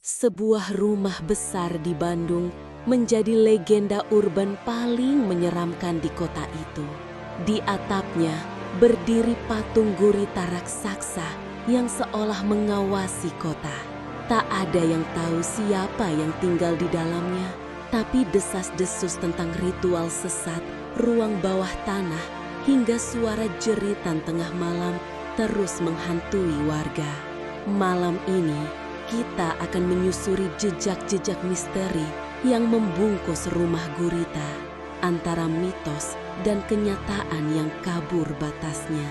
Sebuah rumah besar di Bandung menjadi legenda urban paling menyeramkan di kota itu. Di atapnya berdiri patung gurita raksasa yang seolah mengawasi kota. Tak ada yang tahu siapa yang tinggal di dalamnya, tapi desas-desus tentang ritual sesat, ruang bawah tanah, hingga suara jeritan tengah malam terus menghantui warga. Malam ini, kita akan menyusuri jejak-jejak misteri yang membungkus rumah gurita antara mitos dan kenyataan yang kabur batasnya.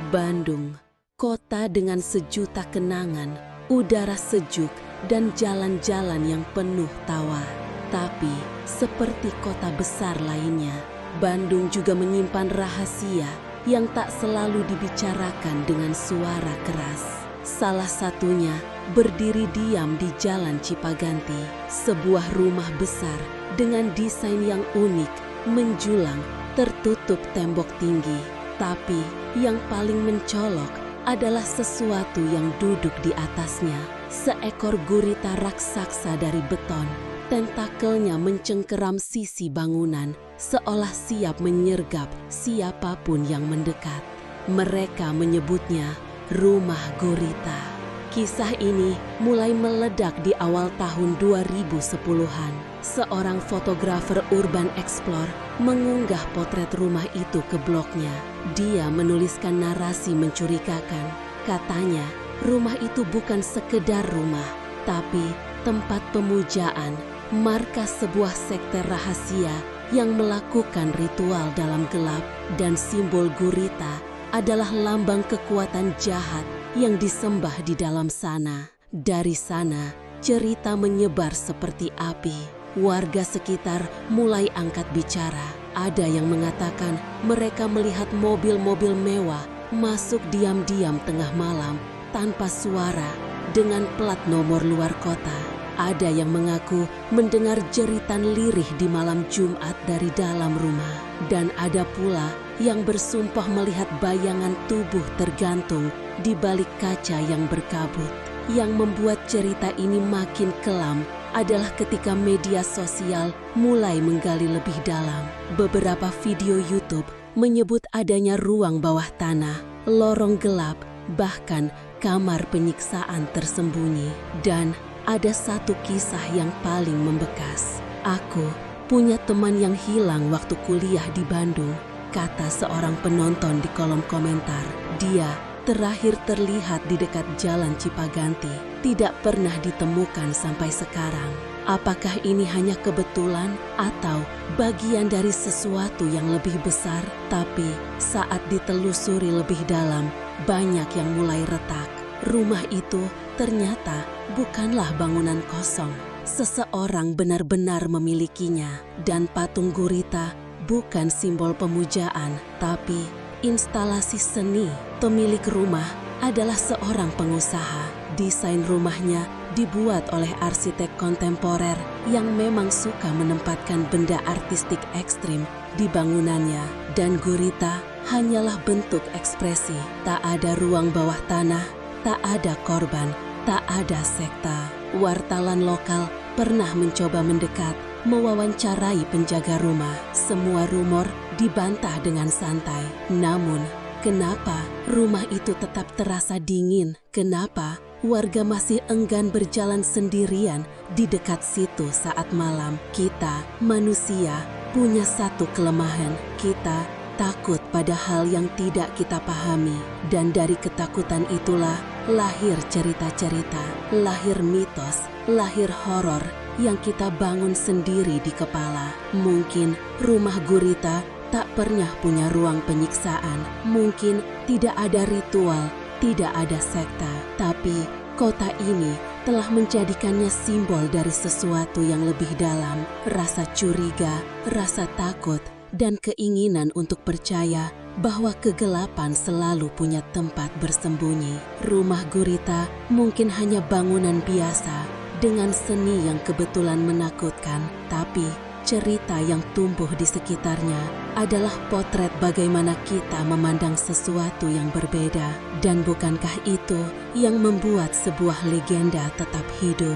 Bandung, kota dengan sejuta kenangan, udara sejuk, dan jalan-jalan yang penuh tawa. Tapi, seperti kota besar lainnya, Bandung juga menyimpan rahasia yang tak selalu dibicarakan dengan suara keras. Salah satunya berdiri diam di Jalan Cipaganti, sebuah rumah besar dengan desain yang unik, menjulang, tertutup tembok tinggi. Tapi yang paling mencolok adalah sesuatu yang duduk di atasnya, seekor gurita raksasa dari beton. Tentakelnya mencengkeram sisi bangunan, seolah siap menyergap siapapun yang mendekat. Mereka menyebutnya Rumah Gurita. Kisah ini mulai meledak di awal tahun 2010-an. Seorang fotografer urban explore mengunggah potret rumah itu ke blognya. Dia menuliskan narasi mencurigakan. Katanya, rumah itu bukan sekedar rumah, tapi tempat pemujaan, markas sebuah sekte rahasia yang melakukan ritual dalam gelap, dan simbol gurita adalah lambang kekuatan jahat yang disembah di dalam sana. Dari sana, cerita menyebar seperti api. Warga sekitar mulai angkat bicara. Ada yang mengatakan mereka melihat mobil-mobil mewah masuk diam-diam tengah malam tanpa suara dengan plat nomor luar kota. Ada yang mengaku mendengar jeritan lirih di malam Jumat dari dalam rumah. Dan ada pula yang bersumpah melihat bayangan tubuh tergantung di balik kaca yang berkabut. Yang membuat cerita ini makin kelam adalah ketika media sosial mulai menggali lebih dalam. Beberapa video YouTube menyebut adanya ruang bawah tanah, lorong gelap, bahkan kamar penyiksaan tersembunyi. Dan ada satu kisah yang paling membekas. Aku punya teman yang hilang waktu kuliah di Bandung, kata seorang penonton di kolom komentar. Dia terakhir terlihat di dekat Jalan Cipaganti, tidak pernah ditemukan sampai sekarang. Apakah ini hanya kebetulan atau bagian dari sesuatu yang lebih besar? Tapi saat ditelusuri lebih dalam, banyak yang mulai retak. Rumah itu ternyata bukanlah bangunan kosong. Seseorang benar-benar memilikinya, dan patung gurita bukan simbol pemujaan, tapi instalasi seni. Pemilik rumah adalah seorang pengusaha. Desain rumahnya dibuat oleh arsitek kontemporer yang memang suka menempatkan benda artistik ekstrim di bangunannya. Dan gurita hanyalah bentuk ekspresi. Tak ada ruang bawah tanah, tak ada korban, tak ada sekta. Wartawan lokal pernah mencoba mendekat, mewawancarai penjaga rumah. Semua rumor dibantah dengan santai. Namun, kenapa rumah itu tetap terasa dingin? Kenapa warga masih enggan berjalan sendirian di dekat situ saat malam? Kita, manusia, punya satu kelemahan. Kita takut pada hal yang tidak kita pahami. Dan dari ketakutan itulah lahir cerita-cerita, lahir mitos, lahir horor yang kita bangun sendiri di kepala. Mungkin rumah gurita tak pernah punya ruang penyiksaan. Mungkin tidak ada ritual, tidak ada sekta. Tapi kota ini telah menjadikannya simbol dari sesuatu yang lebih dalam. Rasa curiga, rasa takut, dan keinginan untuk percaya bahwa kegelapan selalu punya tempat bersembunyi. Rumah gurita mungkin hanya bangunan biasa dengan seni yang kebetulan menakutkan, tapi cerita yang tumbuh di sekitarnya adalah potret bagaimana kita memandang sesuatu yang berbeda. Dan bukankah itu yang membuat sebuah legenda tetap hidup?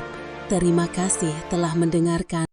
Terima kasih telah mendengarkan.